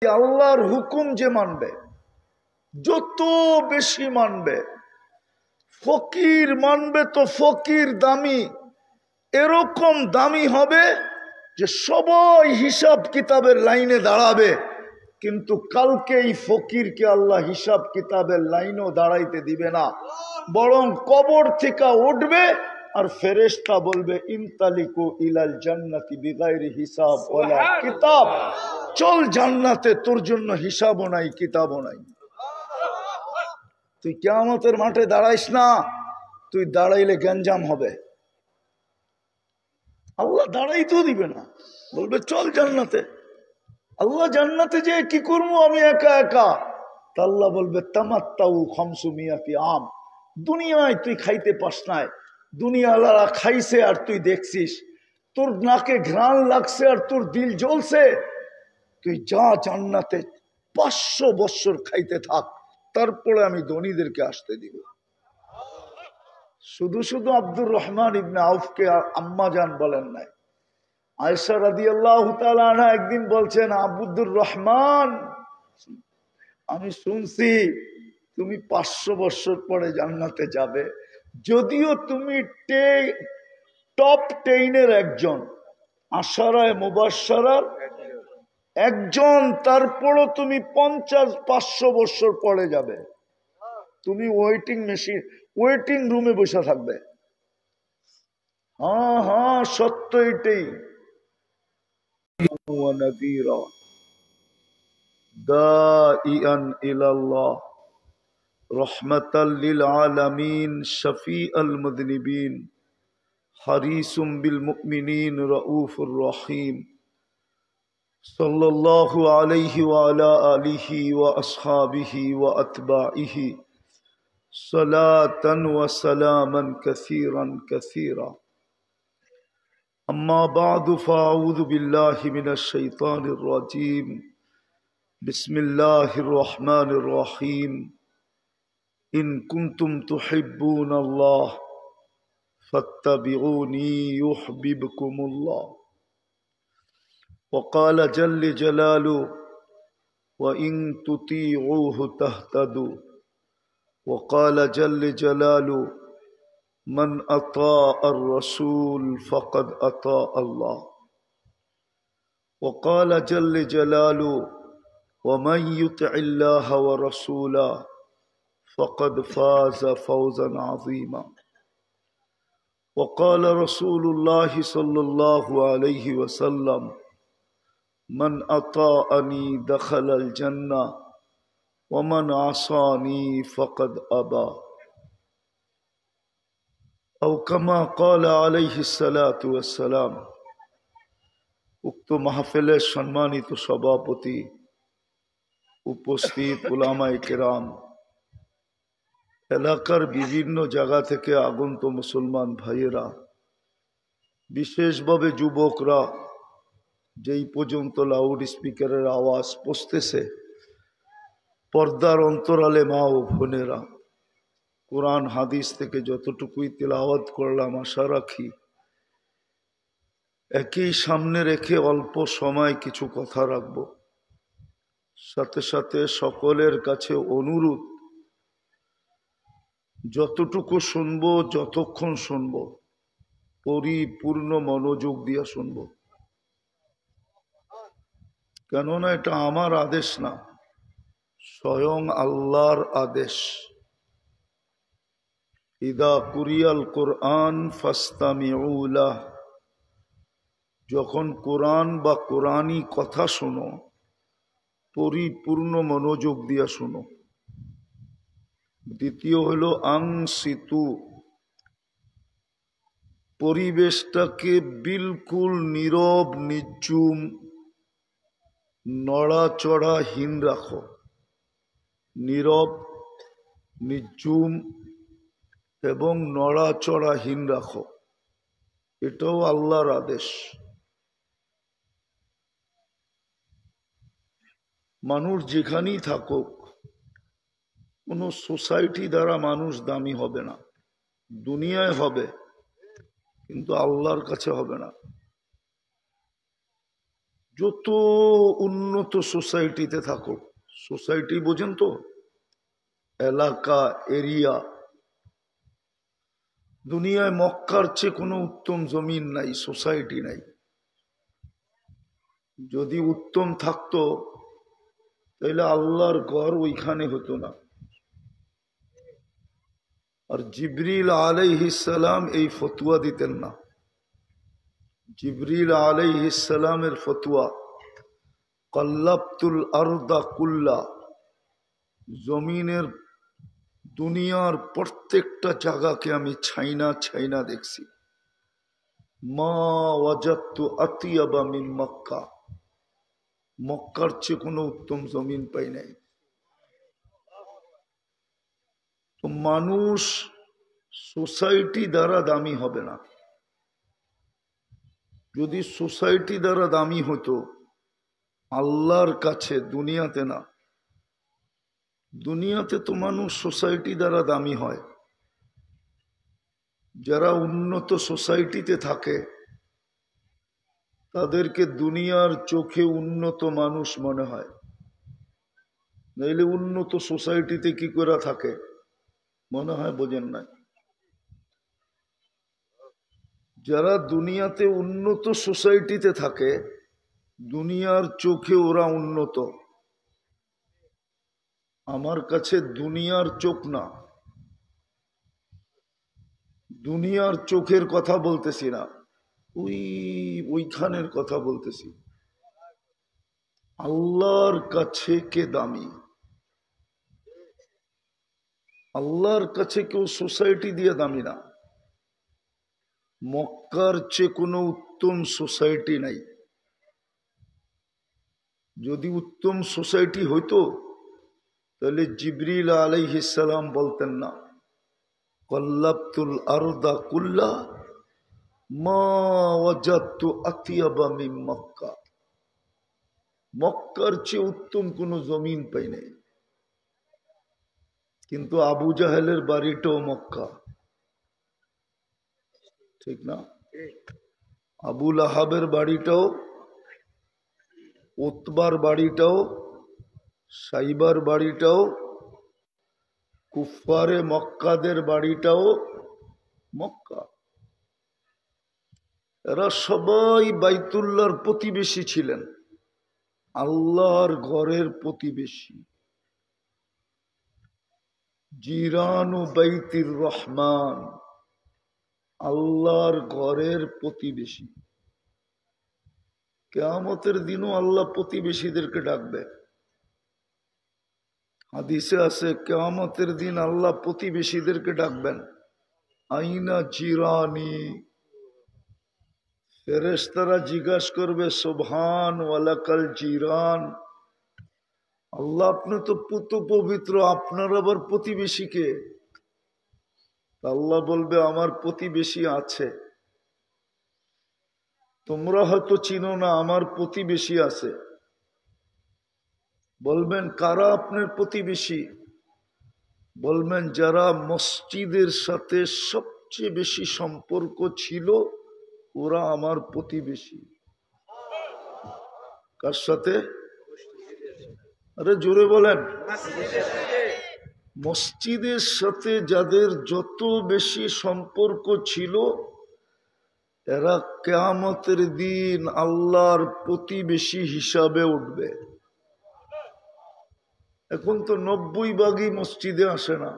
আল্লাহর হুকুম যে মানবে, যত বেশি মানবে, ফকির মানবে তো ফকির দামি, এরকম দামি হবে যে সবাই হিসাব কিতাবের লাইনে দাঁড়াবে, কিন্তু কালকে এই ফকিরকে আল্লাহ হিসাব কিতাবের লাইনও দাঁড়াইতে দিবে না, বরং কবর থেকে উঠবে আর ফেরেশতা বলবে ইনতালিকু ইলাল জান্নাতি বিগাইরি হিসাব ওয়ালা কিতাব, চল জান্নাতে, তোর জন্য হিসাবও নাই কিতাবও নাই। তুই কিয়ামতের মাঠে দাঁড়াইস না, তুই দাঁড়াইলে গঞ্জাম হবে, আল্লাহ দাঁড়াইতেও দিবে না, বলবে চল জান্নাতে। আল্লাহ জান্নাতে যে কি করবো আমি একা একা, তা আল্লাহ বলবে তামাত্তাউ খামসুমিয়াতি আম, দুনিয়ায় তুই খাইতে পাস নাই, দুনিয়াওয়ালারা খাইছে আর তুই দেখছিস, তোর নাকে ঘ্রাণ লাগছে আর তোর দিল জ্বলছে, তুই যা জান্নাতে 500 বৎসর খাইতে থাক, তারপরে আমি ধনীদেরকে আসতে দিব। শুধু শুধু আব্দুর রহমান ইবনে আউফকে আম্মা জান বলেন নাই, আয়েশা রাদিয়াল্লাহু তাআলা আনহা একদিন বলছেন, আব্দুর রহমান, আমি শুনছি তুমি 500 বছর পরে জান্নাতে যাবে, যদিও তুমি টপ 10-এর একজন, আশারায়ে মুবাশশারার একজন, তারপরও তুমি 500 বছর পরে যাবে, তুমি ওয়েটিং রুমে বসে থাকবে। হ্যাঁ হ্যাঁ, সত্য এটাই। ونذيرا داعيا إلى الله رحمة للعالمين شفيع المذنبين حريص بالمؤمنين رؤوف رحيم صلى الله عليه وعلى آله وأصحابه وأتباعه صلاة وسلاما كثيرا كثيرا. أما بعد فأعوذ بالله من الشيطان الرجيم بسم الله الرحمن الرحيم إن كنتم تحبون الله فاتبعوني يحببكم الله. وقال جل جلاله وإن تطيعوه تهتدوا. وقال جل جلاله من أطاع الرسول فقد أطاع الله. وقال جل جلاله ومن يطع الله ورسوله فقد فاز فوزا عظيما. وقال رسول الله صلى الله عليه وسلم من أطاعني دخل الجنة ومن عصاني فقد أبى. أو كما قال عليه الصلاة والسلام. উক্ত মাহফিলের সম্মানিত সভাপতি, উপস্থিত উলামায়ে কেরাম, এলাকার বিভিন্ন জায়গা থেকে আগন্ত মুসলমান ভাইয়েরা, বিশেষভাবে যুবকরা, যেই পর্যন্ত লাউড স্পিকারের আওয়াজ পৌঁছতেছে, পর্দার অন্তরালে মা ও বোনেরা, কোরআন হাদিস থেকে যতটুকুই তিলাওয়াত করলাম, আশা রাখি একই সামনে রেখে অল্প সময় কিছু কথা রাখব। সাথে সাথে সকলের কাছে অনুরোধ, যতটুকু শুনব, যতক্ষণ শুনব, পরিপূর্ণ মনোযোগ দিয়ে শুনব, কেননা এটা আমার আদেশ না, স্বয়ং আল্লাহর আদেশ। ইদা কুরিয়াল কোরআন ফাস্তামিউ লাহ, যখন কোরআন বা কোরআনী কথা শোনো, পরিপূর্ণ মনোযোগ দিয়া শোনো। দ্বিতীয় হলো আনসিতু, পরিবেশটাকে বিলকুল নীরব নিঝুম নড়াচড়াহীন রাখো, নীরব নিঝুম এবং নড়াচড়াহীন রাখো, এটাও আল্লাহর আদেশ। মানুষ যেখানেই থাকুক, কোন সোসাইটি দ্বারা মানুষ দামি হবে না, দুনিয়ায় হবে কিন্তু আল্লাহর কাছে হবে না। যত উন্নত সোসাইটিতে থাকো, সোসাইটি বোঝেন তো, এলাকা, এরিয়া, দুনিয়ায় মক্কার চেয়ে কোনো উত্তম জমিন নাই, সোসাইটি নাই। যদি উত্তম থাকতো তাহলে আল্লাহর ঘর ওইখানে হতো না। আর জিবরিল আলাইহিস সালাম এই ফতোয়া দিতেন না। জিবরিল আলাইহিস সালামের ফতোয়া, কাল্লাবতুল আরদা কুল্লা, জমিনের দুনিয়ার প্রত্যেকটা জায়গাকে আমি ছাইনা ছাইনা দেখছি। মা ওয়াজাদতু আতিয়াবা মিন মক্কা, মক্কার চেয়ে কোনো উত্তম জমিন পাই নাই। তো মানুষ সোসাইটি দ্বারা দামি হবে না। যদি সোসাইটি দ্বারা দামি হতো, আল্লাহর কাছে, দুনিয়াতে না। দুনিয়াতে তো মানুষ সোসাইটি দ্বারা দামি হয়। যারা উন্নত সোসাইটিতে থাকে তাদেরকে দুনিয়ার চোখে উন্নত মানুষ মনে হয়, নইলে উন্নত সোসাইটিতে কি করে থাকে মনে হয়, বোঝেন নাই? যারা দুনিয়াতে উন্নত সোসাইটিতে থাকে দুনিয়ার চোখে ওরা উন্নত। আমার কাছে দুনিয়ার চোখ না, দুনিয়ার চোখের কথা বলতেছি না, ওইখানের কথা বলতেছি। আল্লাহর কাছে কে দামি? আল্লাহর কাছে কেউ সোসাইটি দিয়ে দামি না। মক্কার চেয়ে কোনো উত্তম সোসাইটি নাই। যদি উত্তম সোসাইটি হইতো তাহলে জিবরিল আলাইহিস সালাম বলতেন না, কাল্লাবতুল আরদা কুল্লা মা ওয়াজাদতু আতিয়াবা মিন মক্কা, মক্কার চেয়ে উত্তম কোনো জমিন পাই নাই। কিন্তু আবু জাহেলের বাড়িটাও মক্কা, ঠিক না? আবুল আহাবের বাড়িটাও, উতবার বাড়িটাও, সাইবার বাড়িটাও, কুফারে মক্কাদের বাড়িটাও মক্কা। এরা সবাই বাইতুল্লাহর প্রতিবেশী ছিলেন, আল্লাহর ঘরের প্রতিবেশী। জিরানু বাইতির রহমান, আল্লাহর ঘরের প্রতিবেশী। কিয়ামতের দিনও আল্লাহ প্রতিবেশীদেরকে ডাকবে। হাদিসে আছে কিয়ামতের দিন আল্লাহ প্রতিবেশীদেরকে ডাকবেন, আইনা জিরানি। ফেরেশতারা জিজ্ঞাসা করবে, সুবহান ওয়ালাকাল জিরান, আল্লাহ আপনি তো পুত পবিত্র, আপনার আবার প্রতিবেশী কে? আল্লাহ বলবে, আমার প্রতিবেশী আছে, তোমরা হয়তো চিনো না, আমার প্রতিবেশী আছে। বলবেন, কারা আপনার প্রতিবেশী? বলবেন, যারা মসজিদের সাথে সবচেয়ে বেশি সম্পর্ক ছিল ওরা আমার প্রতিবেশী। কার সাথে? আরে জোরে বলেন। মসজিদের সাথে যাদের যত বেশি সম্পর্ক ছিল এরা কিয়ামতের দিন আল্লাহর প্রতিবেশী হিসাবে উঠবে। এখন তো 90 ভাগই মসজিদে আসে না,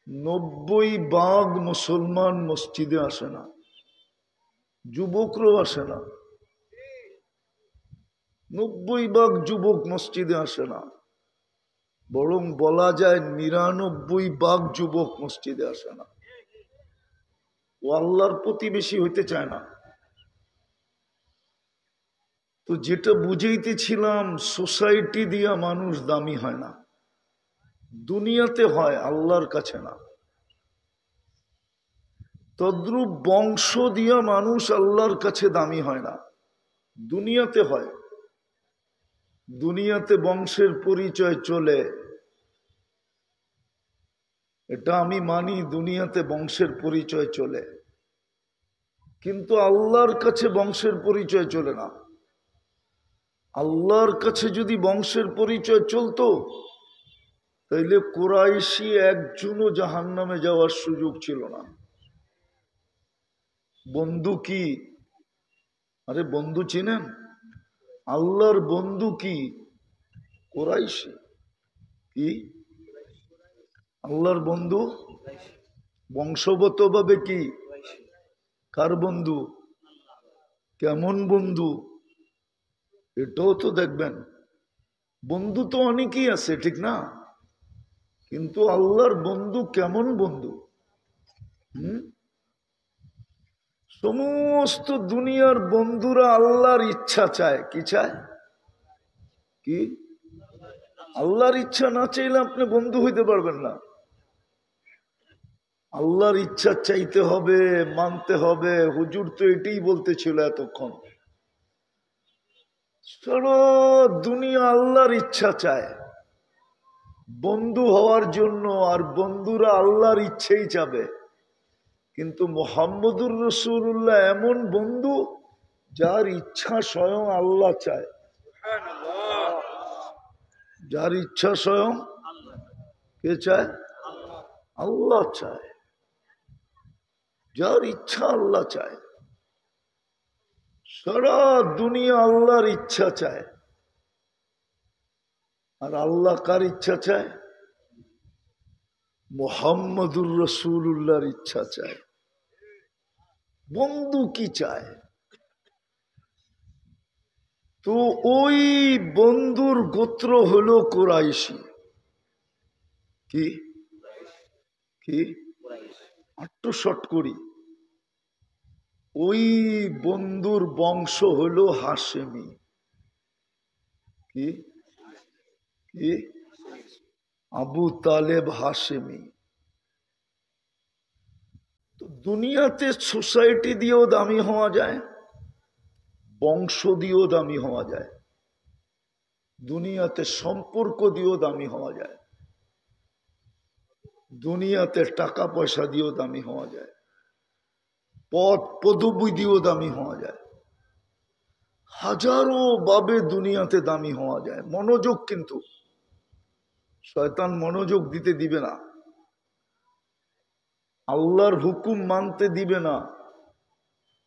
90 ভাগ মুসলমান মসজিদে আসে না, যুবকরাও আসে না। 90 ভাগ যুবক মসজিদে আসে না, বরং বলা যায় 99 ভাগ যুবক মসজিদে আসে না। ও আল্লাহর প্রতিবেশী হইতে চায় না। তো যেটা বুঝাইতেছিলাম, সোসাইটি দিয়া মানুষ দামি হয় না, দুনিয়াতে হয়, আল্লাহর কাছে না। তদ্রূপ বংশ দিয়া মানুষ আল্লাহর কাছে দামি হয় না, দুনিয়াতে হয়। দুনিয়াতে বংশের পরিচয় চলে, এটা আমি মানি, দুনিয়াতে বংশের পরিচয় চলে। কিন্তু আল্লাহর কাছে বংশের পরিচয় চলে না। আল্লাহর কাছে যদি বংশের পরিচয় চলতো তাইলে কুরাইশি একজনও জাহান্নামে যাওয়ার সুযোগ ছিল না। বন্ধু কি? আরে বন্ধু চিনেন? আল্লাহর বন্ধু কি? কুরাইশি। কি আল্লাহর বন্ধু? বংশগতভাবে কি? কার বন্ধু? কেমন বন্ধু? এটাও তো দেখবেন। বন্ধু তো অনেকেই আছে, ঠিক না? কিন্তু আল্লাহর বন্ধু কেমন বন্ধু? সমস্ত দুনিয়ার বন্ধুরা আল্লাহর ইচ্ছা চায়। কি চায়? কি? আল্লাহর ইচ্ছা না চাইলে আপনি বন্ধু হইতে পারবেন না। আল্লাহর ইচ্ছা চাইতে হবে, মানতে হবে। হুজুর তো এটাই বলতেছিল এতক্ষণ। সারা দুনিয়া আল্লাহর ইচ্ছা চায় বন্ধু হওয়ার জন্য, আর বন্ধুরা আল্লাহর ইচ্ছেই চাবে। কিন্তু মুহাম্মদুর রাসূলুল্লাহ এমন বন্ধু যার ইচ্ছা স্বয়ং আল্লাহ চায়। যার ইচ্ছা স্বয়ং কে চায়? আল্লাহ চায়। যার ইচ্ছা আল্লাহ চায়। সারা দুনিয়া আল্লাহর ইচ্ছা চায়। আর আল্লাহ কার ইচ্ছা চায়? মুহাম্মদুর রাসূলুল্লাহর ইচ্ছা চায়। বন্ধু কি চায়? তো ওই বন্ধুর গোত্র হলো কুরাইশি। কি কি আট্টু শট করি। ওই বন্ধুর বংশ হলো হাশেমি। কি কি আবু তালেব হাশেমি। তো দুনিয়াতে সোসাইটি দিয়েও দামি হওয়া যায়, বংশ দিয়েও দামি হওয়া যায়। দুনিয়াতে সম্পর্ক দিয়েও দামি হওয়া যায়। দুনিয়াতে টাকা পয়সা দিয়েও দামি হওয়া যায়। পদ পদবি দিয়েও দামি হওয়া যায়। হাজারো ভাবে দুনিয়াতে দামি হওয়া যায়। মনোযোগ কিন্তু শয়তান মনোযোগ দিতে দিবে না, আল্লাহর হুকুম মানতে দিবে না,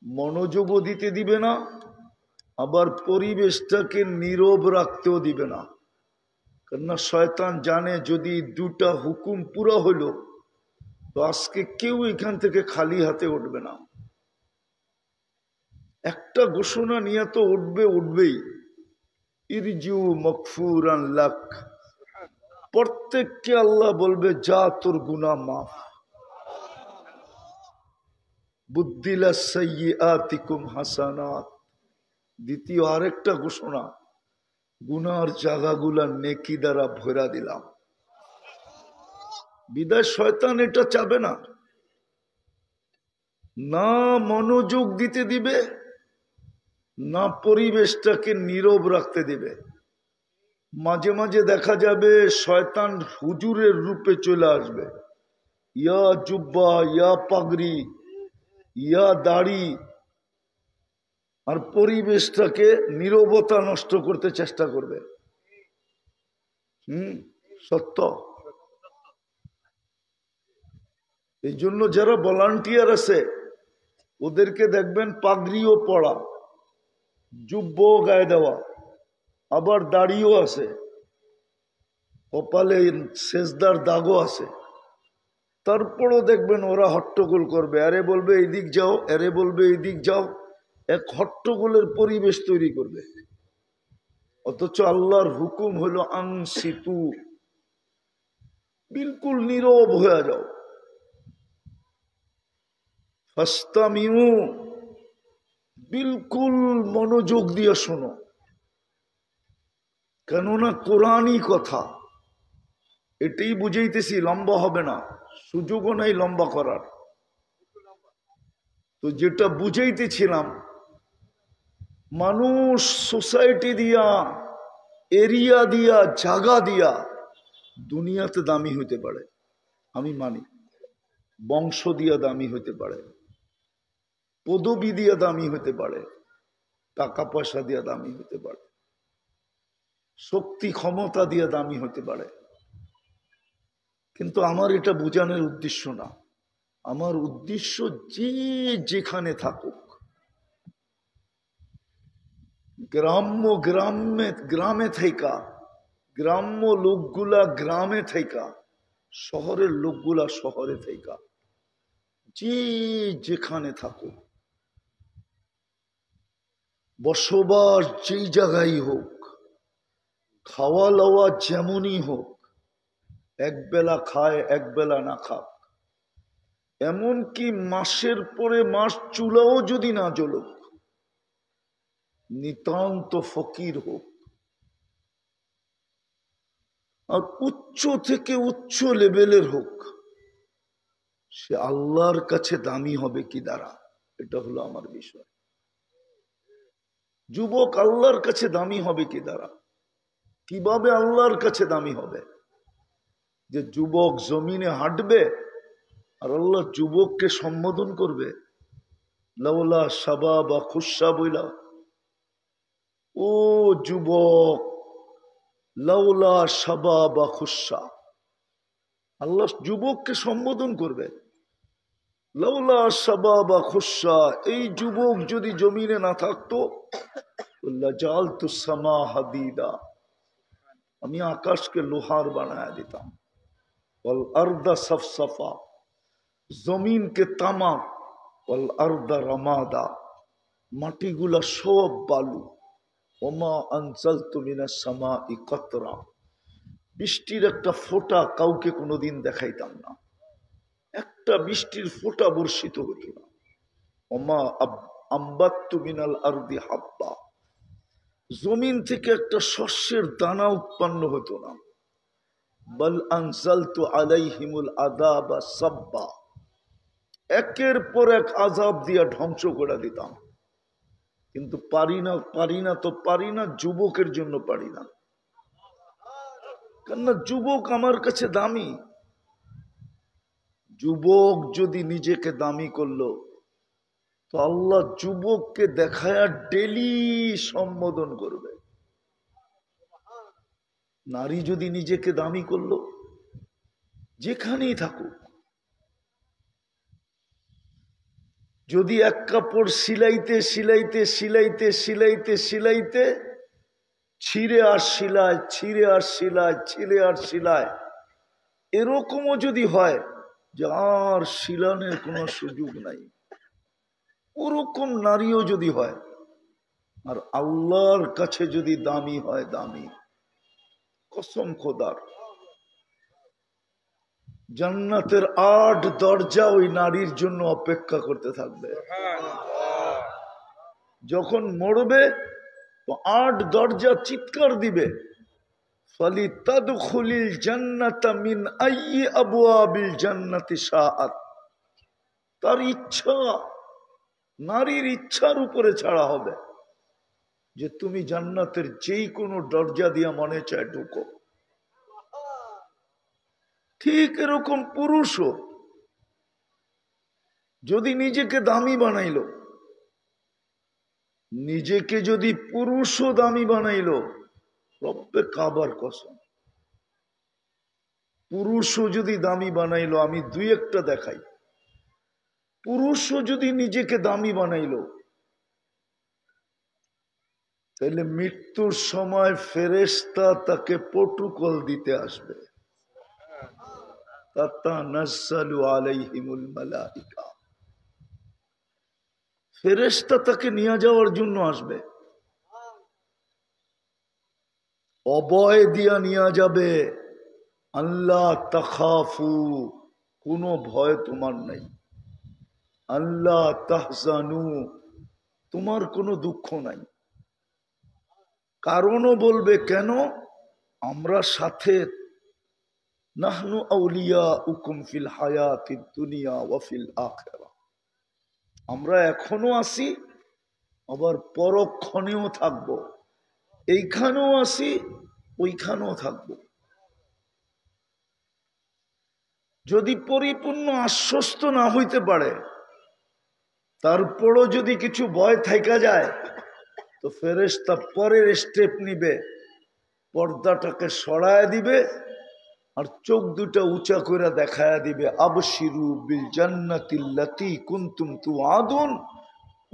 মনোযোগও দিতে দিবে না, আবার পরিবেশটাকে নীরব রাখতেও দিবে না। কেননা শয়তান জানে যদি দুটা হুকুম পুরো হলো তো আজকে কেউ এখান থেকে খালি হাতে উঠবে না। একটা ঘোষণা নিয়ে তো উঠবেই, ইরজু মগফুরান লাক। প্রত্যেককে আল্লাহ বলবে যা তোর গুনাহ মাফ। বুদ্দিলা সাইয়্যাতিকুম হাসানাত। দ্বিতীয় আরেকটা ঘোষণা, গুনার জায়গাগুলা নেকি দ্বারা ভরা দিলাম। বিদায় শয়তান এটা চাবে না, না মনোযোগ দিতে দিবে, না পরিবেশটাকে নীরব রাখতে দিবে। মাঝে মাঝে দেখা যাবে শয়তান হুজুরের রূপে চলে আসবে, ইয়া জুব্বা, ইয়া পাগড়ি, ইয়া দাড়ি, আর পরিবেশটাকে নীরবতা নষ্ট করতে চেষ্টা করবে। সত্য। এই জন্য যারা ভলান্টিয়ার আছে ওদেরকে দেখবেন পাগড়িও পড়া, জুব্বও গায়ে দেওয়া, আবার দাড়িও আছে, কপালে সেজদার দাগও আছে। তারপরও দেখবেন ওরা হট্টগোল করবে, আরে বলবে এইদিক যাও, আরে বলবে এইদিক যাও, এক হট্টগোলের পরিবেশ তৈরি করবে। অথচ আল্লাহর হুকুম হলো আনসিতু, বিলকুল নীরব হয়ে যাও। ফাস্তামিউ, বিলকুল মনোযোগ দিয়ে শোনো। কেননা কোরআনই কথা, এটাই বুঝাইতেছি, লম্বা হবে না, সুযোগও নাই লম্বা করার। তো যেটা বুঝাইতেছিলাম, মানুষ সোসাইটি দিয়া, এরিয়া দিয়া, জায়গা দিয়া দুনিয়াতে দামি হইতে পারে, আমি মানি। বংশ দিয়া দামি হইতে পারে, পদবি দিয়ে দামি হতে পারে, টাকা পয়সা দিয়ে দামি হতে পারে, শক্তি ক্ষমতা দিয়ে দামি হতে পারে, কিন্তু আমার এটা বোঝানোর উদ্দেশ্য না। আমার উদ্দেশ্য যে যেখানে থাকুক, গ্রামে থাকা, গ্রাম্য লোকগুলা গ্রামে থাকা, শহরের লোকগুলা শহরে থাকা, যে যেখানে থাকুক, বসবাস যেই জায়গায় হোক, খাওয়া লওয়া যেমনই হোক, একবেলা খায় একবেলা না খাক, এমনকি মাসের পরে মাস চুলাও যদি না জ্বলুক, নিতান্ত ফকির হোক, আর উচ্চ থেকে উচ্চ লেভেলের হোক, সে আল্লাহর কাছে দামি হবে কি দ্বারা? এটা হলো আমার বিষয়। যুবক আল্লাহর কাছে দামি হবে কি দ্বারা? কিভাবে আল্লাহর কাছে দামি হবে? যে যুবক জমিনে হাঁটবে আর আল্লাহ যুবককে সম্বোধন করবে, লাউলা শাবাবা খুশা বইলা, ও যুবক, লাউলা শাবাবা খুশা। আল্লাহ যুবককে সম্বোধন করবে, লাউলা শাবাবা খুশা। এই যুবক যদি জমিনে না থাকতো, লাজালতু সামা হাদিদা, আমি আকাশকে লোহার বানায় দিতাম, ওয়াল আরদা সফসফা, জমিনকে তামাক, ওয়াল আরদা রামাদা, মাটিগুলা সব বালু, ওমা আনজালতু মিনাস সামাই কতরা, বৃষ্টির একটা ফোঁটা কাউকে কোনোদিন দেখাইতাম না, একটা বৃষ্টির ফোঁটা বর্ষিত হতো না। ওমা আম্বাত্তু মিনাল আরদি হাব্বা, জমিন থেকে একটা শস্যের দানা উৎপন্ন হতো না। বাল আনজালতু আলাইহিমুল আযাবা সাব্বা, একের পর এক আযাব দিয়া ধ্বংস করে দিতাম। কিন্তু পারি না, যুবকের জন্য পারি না, কেননা যুবক আমার কাছে দামি। যুবক যদি নিজেকে দামি করলো, তো আল্লাহ যুবককে দেখায় ডেলি সম্বোধন করবে। নারী যদি নিজেকে দামি করলো, যেখানেই থাকুক, যদি এক কাপড় সিলাইতে সিলাইতে সিলাইতে সিলাইতে সিলাইতে ছিঁড়ে আর সিলায়, ছিঁড়ে আর সিলায়, ছিঁড়ে আর সিলায়, এরকমও যদি হয় যে আর সিলানের কোনো সুযোগ নাই, ওরকম নারীও যদি হয়, আর আল্লাহর কাছে যদি দামি হয়, দামি, কসম খোদার, জান্নাতের ৮ দরজা ওই নারীর জন্য অপেক্ষা করতে থাকবে। যখন মরবে তো ৮ দরজা চিৎকার দিবে, ফালিতাদখুলিল জান্নাতা মিন আইয়ি আবওয়াবিল জান্নাতি শাআত, তার ইচ্ছা, নারীর ইচ্ছার উপরে ছাড়া হবে যে তুমি জান্নাতের যেই কোনো দরজা দিয়া মনে চায় ঢুকো। ঠিক এরকম পুরুষও যদি নিজেকে দামি বানাইলো, নিজেকে যদি পুরুষও দামি বানাইলো, রব্বে কাবার কসম, পুরুষও যদি দামি বানাইলো, আমি দুই একটা দেখাই, পুরুষও যদি নিজেকে দামি বানাইলো, তাহলে মৃত্যুর সময় ফেরেশতা তাকে প্রটোকল দিতে আসবে, তাতানাজ্জালু আলাইহিমুল মালাইকা, ফেরেশতা তাকে নিয়ে যাওয়ার জন্য আসবে, অভয় দিয়া নিয়ে যাবে, আল্লাহ তাখাফু, কোনো ভয় তোমার নাই, আল্লাহ তাহজানু, তোমার কোনো দুঃখ নাই। কারণও বলবে, কেন? আমরা সাথে, নাহনু আউলিয়াউকুম ফিল হায়াতিদ দুনিয়া ওয়া ফিল আখিরাহ, আমরা এখনো আছি, আবার পরক্ষণেও থাকব, এইখানেও আছি, ওইখানেও থাকব। যদি পরিপূর্ণ আশ্বস্ত না হইতে পারে, তারপরও যদি কিছু ভয় থাইকা যায় তো ফেরেশতা পরের স্টেপ নিবে, পর্দাটাকে সরায় দিবে আর চোখ দুটা উঁচা করে দেখায়া দিবে, আবশিরু বিল জান্নাতিল্লাতী কুনতুম তুআদুন,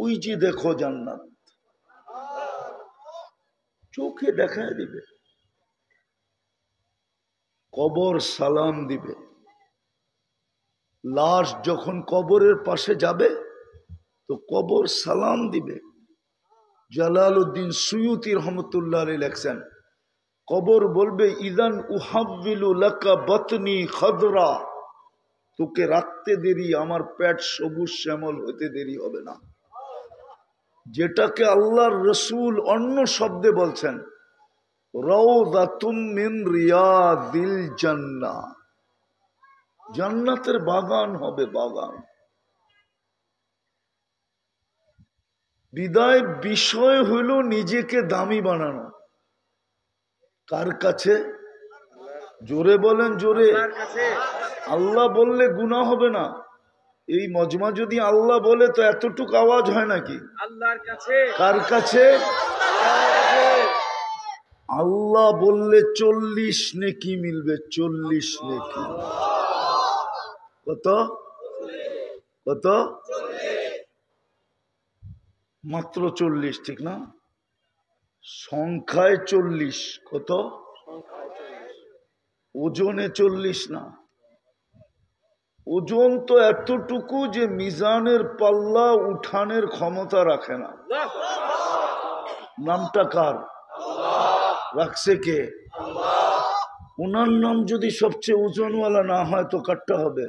ওই যে দেখো জান্নাত, চোখে দেখায় দিবে। কবর সালাম দিবে। লাশ যখন কবরের পাশে যাবে তো কবর সালাম দিবে। জালালউদ্দিন সুয়ুতী রহমতুল্লাহ আলাইহি লেখছেন, কবর বলবে ইদান উহাব্বিলু লাকা বাতনি খাদরা, তোকে রাখতে দেরি, আমার পেট সবুজ শ্যামল হতে দেরি হবে না। যেটাকে আল্লাহর রসুল অন্য শব্দে বলছেন রাউযাতুম মিন রিয়াদিল জান্নাহ, জান্নাতের বাগান হবে, বাগান। বিদায় বিষয় হইল নিজেকে দামি বানানো। কার কাছে? জোরে বলেন, জোরে। আল্লাহ বললে গুনাহ হবে না। এই মজমা যদি আল্লাহ বলে তো এতটুকু আওয়াজ হয় নাকি? আল্লাহর কাছে। কার কাছে? আল্লাহ বললে 40 নেকি মিলবে, 40 নেকি। কত? কত? মাত্র 40, ঠিক না? সংখ্যায় 40। কত? ওজনে 40 না। ওজন তো এতটুকু যে মিজানের পাল্লা উঠানের ক্ষমতা রাখে না। নামটা কার? রাখছে কে? ওনার নাম যদি সবচেয়ে ওজনওয়ালা না হয় তো কাটটা হবে।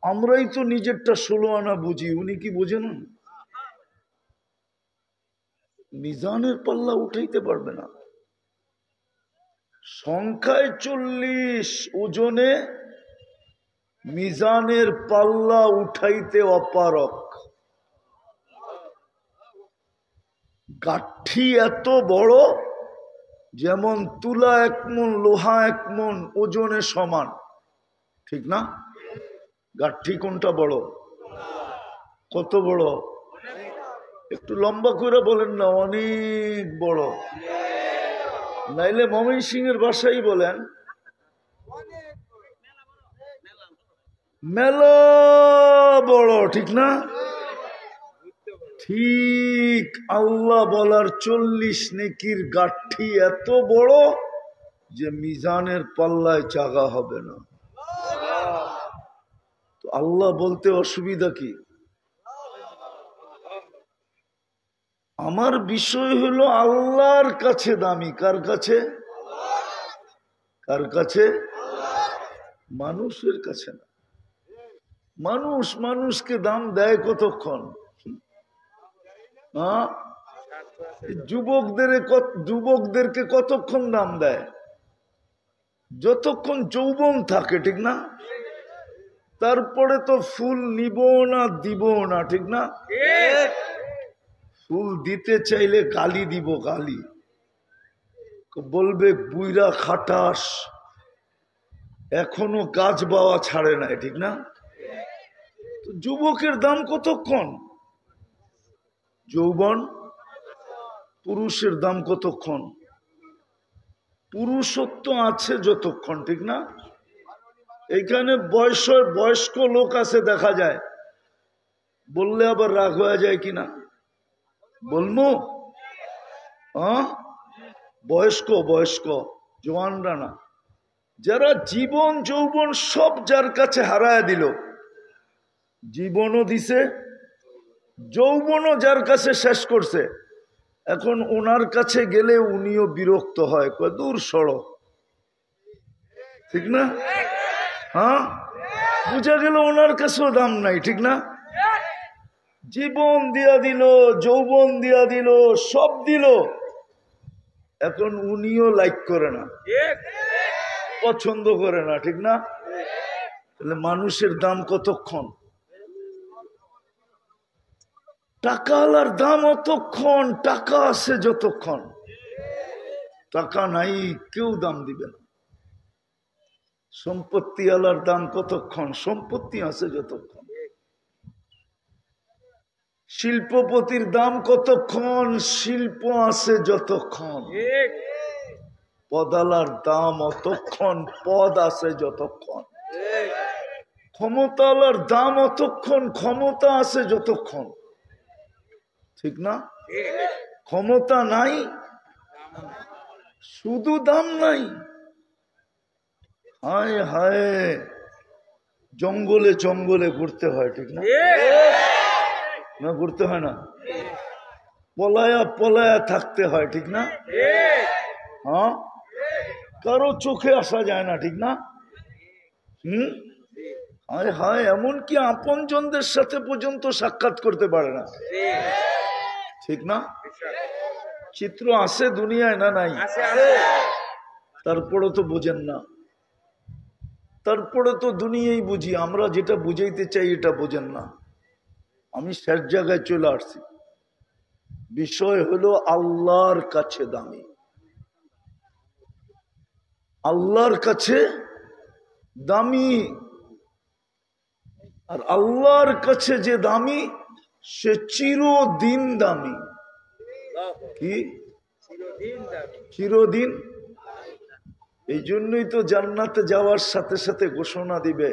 আমরাই তো নিজেরটা 16 আনা বুঝি, উনি কি বোঝেন? মিজানের পাল্লা উঠাইতে পারবে না। সংখ্যায় 40, ওজনে মিজানের পাল্লা উঠাইতে অপারক। গাঠি এত বড় যেমন তুলা 1 মণ, লোহা 1 মণ ওজনে সমান, ঠিক না? গাঠি কোনটা বড়? কত বড়? একটু লম্বা করে বলেন না। অনেক বড়। নাইলে ময়মনসিংহের ভাষাই বলেন মেলা বড়, ঠিক না? ঠিক আল্লাহ বলার 40 নেকির গাঠি এত বড় যে মিজানের পাল্লায় জাগা হবে না। তো আল্লাহ বলতে অসুবিধা কি? আমার বিষয় হলো আল্লাহর কাছে দামি। কার কাছে? কার কাছে? মানুষের কাছে না। মানুষ মানুষকে দাম দেয় কতক্ষণ? যুবকদেরকে কতক্ষণ দাম দেয়? যতক্ষণ যৌবন থাকে, ঠিক না? তারপরে তো ফুল নিব না, দিব না, ঠিক না? ফুল দিতে চাইলে গালি দিব, গালি বলবে বুইরা খাটাস, এখনো কাজ বাওয়া ছাড়ে নাই, ঠিক না? তো যুবকের দাম কতক্ষণ? যৌবন। পুরুষের দাম কতক্ষণ? পুরুষত্ব আছে যতক্ষণ, ঠিক না? এইখানে বয়স্ক লোক আছে দেখা যায়, বললে আবার রাগ হয়ে যায় কিনা বলবো? বয়স্ক জওয়ানরা না, যারা জীবন যৌবন সব যার কাছে হারায় দিল, জীবনও দিছে, যৌবনও যার কাছে শেষ করছে, এখন ওনার কাছে গেলে উনিও বিরক্ত হয়, কয় দূর সরো, ঠিক না? বুঝা গেল ওনার কাছেও দাম নাই, ঠিক না? জীবন দিয়া দিল, যৌবন দিয়া দিল, সব দিল, এখন উনিও লাইক করে না, পছন্দ করে না, ঠিক না? তাহলে মানুষের দাম কতক্ষণ? টাকাওয়ালার দাম অতক্ষণ, টাকা আছে যতক্ষণ। টাকা নাই কেউ দাম দিবে না। সম্পত্তি আলার দাম কতক্ষণ? সম্পত্তি আছে যতক্ষণ। শিল্পপতির দাম কতক্ষণ? শিল্প আছে যতক্ষণ। পদালার দাম অতক্ষণ, পদ আছে যতক্ষণ। ক্ষমতালার দাম অতক্ষণ, ক্ষমতা আছে যতক্ষণ। ঠিক না? ক্ষমতা নাই, শুধু দাম নাই। হায় হায়, জঙ্গলে জঙ্গলে ঘুরতে হয়, ঠিক না? না ঘুরতে হয় না, পলায়া পলায়া থাকতে হয়, ঠিক না? হ্যাঁ, কারো চোখে আসা যায় না, ঠিক না? হায় হায়, এমনকি আপনজনদের সাথে পর্যন্ত সাক্ষাৎ করতে পারে না, ঠিক না? চিত্র আছে দুনিয়ায় না নাই? তারপরে তো বোঝেন না, তারপরে তো দুনিয়াই বুঝি, আমরা যেটা বুঝাইতে চাই এটা বোঝেন না। আমি শেষ জায়গায় চলে আসছি। বিষয় হলো আল্লাহর কাছে দামি, আল্লাহর কাছে দামি। আর আল্লাহর কাছে যে দামি সে চিরদিন দামি। কি চিরদিন? এই জন্যই তো জান্নাতে যাওয়ার সাথে সাথে ঘোষণা দিবে,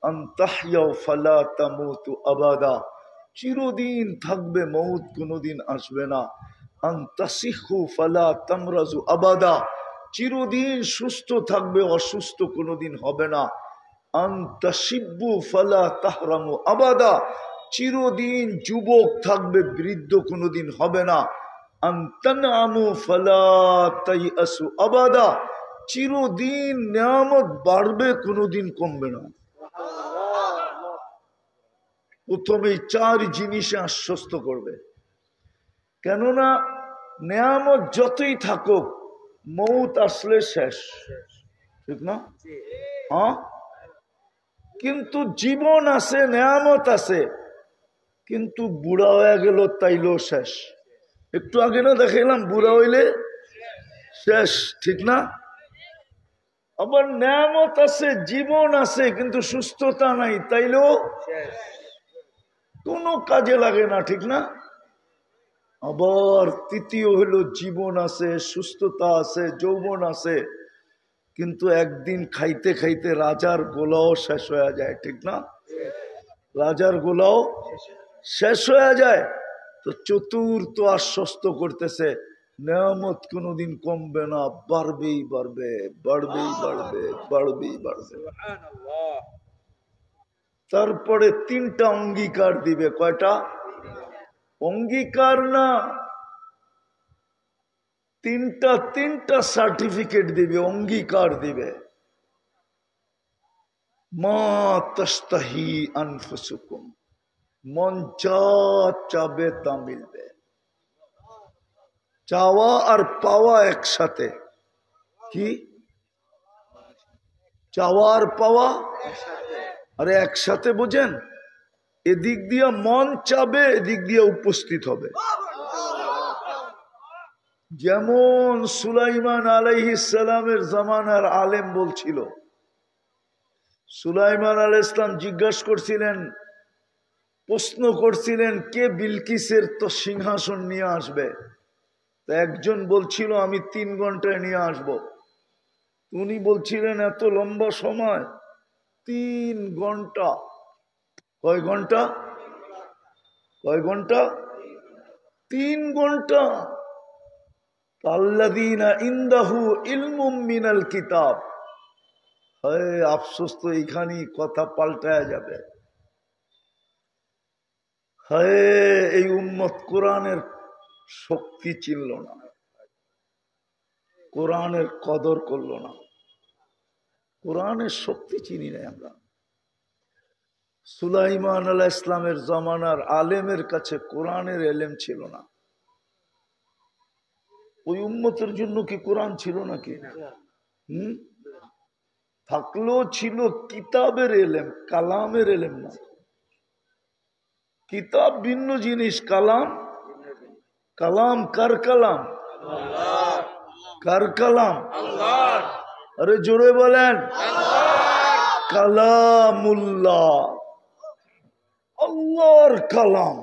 আনতাহইয়া ফালা তামুতু আবাদা, চিরদিন থাকবে, মউত কোনোদিন আসবে না। আনতাসিহু ফালা তামরাজু আবাদা, চিরদিন সুস্থ থাকবে, অসুস্থ কোনোদিন হবে না। আনতাশিব্বু ফালা তাহরামু আবাদা, চিরদিন যুবক থাকবে, বৃদ্ধ কোনোদিন হবে না। আনতানআমু ফালা তাইআসু আবাদা, চিরদিন নিয়ামত বাড়বে, কোনোদিন কমবে না। প্রথমে চার জিনিসে আশ্বস্ত করবে, কেননা নিয়ামত যতই থাকুক মউত আসলে শেষ, ঠিক না? হ্যাঁ, কিন্তু জীবন আছে, নিয়ামত আছে, কিন্তু বুড়া হয়ে গেল তাইলেও শেষ। একটু আগে না দেখাইলাম, বুড়া হইলে শেষ, ঠিক না? আবার নিয়ামত আছে, জীবন আছে, কিন্তু সুস্থতা নাই, তাইলেও কোনো কাজে লাগে না, ঠিক না? আবার তৃতীয় হলো জীবন আছে, সুস্থতা আছে, যৌবন আছে, কিন্তু একদিন খাইতে খাইতে রাজার গোলাও শেষ হয়ে যায়, ঠিক না? রাজার গোলাও শেষ হয়ে যায়। তো চতুর্থ আশ্বস্ত করতেছে, নিয়ামত কোনোদিন কমবে না, বাড়বেই বাড়বে, বাড়বেই বাড়বে, বাড়বেই বাড়বে। তারপরে তিনটা অঙ্গীকার দিবে। কয়টা অঙ্গীকার? না, তিনটা সার্টিফিকেট দিবে, অঙ্গীকার দিবে। মা তাস্তাহি আনফুসুকুম, মন যা চাবে তা মিলবে। চাওয়া আর পাওয়া একসাথে। কি চাওয়া আর পাওয়া? আরে একসাথে বোঝেন, এদিক দিয়া মন চাবে, এদিক দিয়া উপস্থিত হবে। যেমন সুলাইমান আলাইহিস সালামের জামানার আলেম বলছিল, সুলাইমান আলাইহিস সালাম জিজ্ঞাসা করছিলেন, প্রশ্ন করছিলেন, কে বিলকিসের তো সিংহাসন নিয়ে আসবে? তা একজন বলছিল আমি 3 ঘন্টায় নিয়ে আসব। উনি বলছিলেন এত লম্বা সময়? 3 ঘন্টা। কয় ঘন্টা? কয় ঘন্টা? 3 ঘন্টা। আল্লাযীনা ইনদাহু ইলমুম মিনাল কিতাব। হায় আফসোস, তো এইখানেই কথা পাল্টায়া যাবে। হায়, এই উম্মত কোরআনের শক্তি চিনল না, কোরআনের কদর করলো না। কোরআনের শক্তি চিনি না আমরা। সুলাইমান আলাইহিস সালামের জামানার আলেমের কাছে কোরআনের এলেম ছিল না। ওই উম্মতের জন্য কি কোরআন ছিল নাকি? থাকলেও ছিল কিতাবের এলেম, কালামের এলেম না। কিতাব ভিন্ন জিনিস, কালাম। কালাম কার কালাম? কার কালাম? আরে জোরে বলেন, কালামুল্লাহ, আল্লাহর কালাম।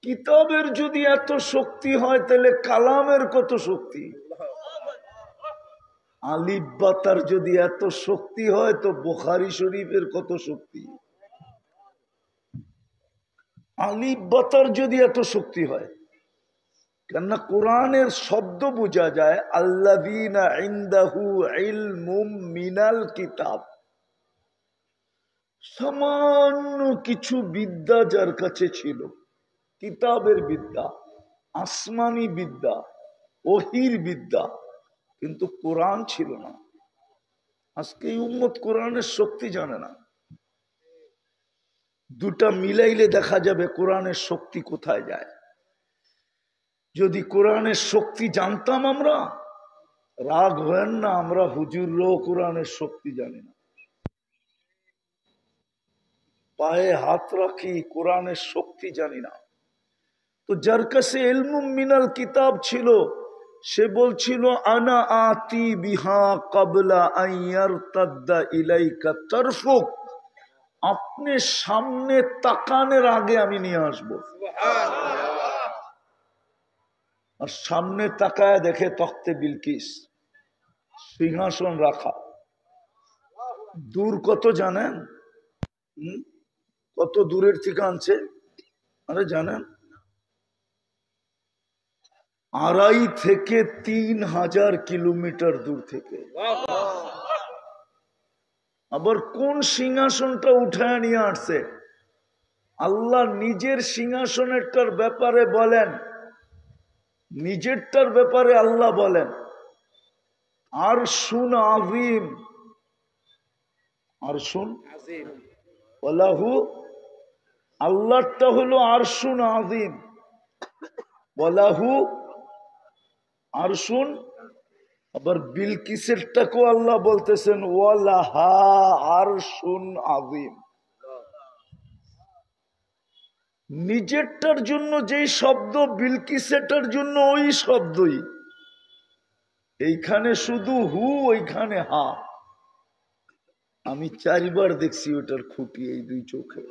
কিতাবের যদি এত শক্তি হয় তাহলে কালামের কত শক্তি, আলিফ বা তার যদি এত শক্তি হয় তো বুখারী শরীফের কত শক্তি, আলিফ বা তার যদি এত শক্তি হয়। কেননা কোরআনের শব্দ বোঝা যায় আল্লাযীনা ইনদাহু ইলমুম মিনাল কিতাব, সামান্য কিছু বিদ্যা যার কাছে ছিল, কিতাবের বিদ্যা, আসমানি বিদ্যা, ওহির বিদ্যা, কিন্তু কোরআন ছিল না। আজকে এই উম্মত কোরআনের শক্তি জানে না। দুটা মিলাইলে দেখা যাবে কোরআনের শক্তি কোথায় যায়। যদি কোরআনের শক্তি জানতাম আমরা, রাগ হয়েন না, আমরা হুজুররাও কোরআনের শক্তি জানি না, পায়ে হাত রাখি কোরআনের শক্তি জানি না। তো যার কাছে ইলমুম মিনাল কিতাব ছিল সে বলছিল আনা আতি বিহা ক্বাবলা আন ইয়ারতাদ্দা ইলাইকা তারফুক, আপনি সামনে তাকানোর আগে আমি নিয়ে আসবো। আর সামনে তাকায় দেখে তখতে বিলকিস, সিংহাসন রাখা। দূর কত জানেন? কত দূরের থেকে আনছে আরে জানেন? 2.5 থেকে 3,000 কিলোমিটার দূর থেকে। আবার কোন সিংহাসনটা উঠায় নিয়ে আসছে? আল্লাহ নিজের সিংহাসনেরটার ব্যাপারে বলেন, নিজেরটার ব্যাপারে আল্লাহ বলেন আরশুন আযীম, আরশুন ওয়ালাহু, আল্লাহটা হলো আরশুন আযীম, ওয়ালাহু আরশুন। আবার বিলকিসেরটাকেও আল্লাহ বলতেছেন ওয়ালাহা আরশুন আযীম। নিজেরটার জন্য যেই শব্দ, বিলকিসেরটার জন্য ওই শব্দই। এইখানে শুধু হু, ওইখানে হা। আমি 4 বার দেখছি ওটার খুঁটি এই 2 চোখে।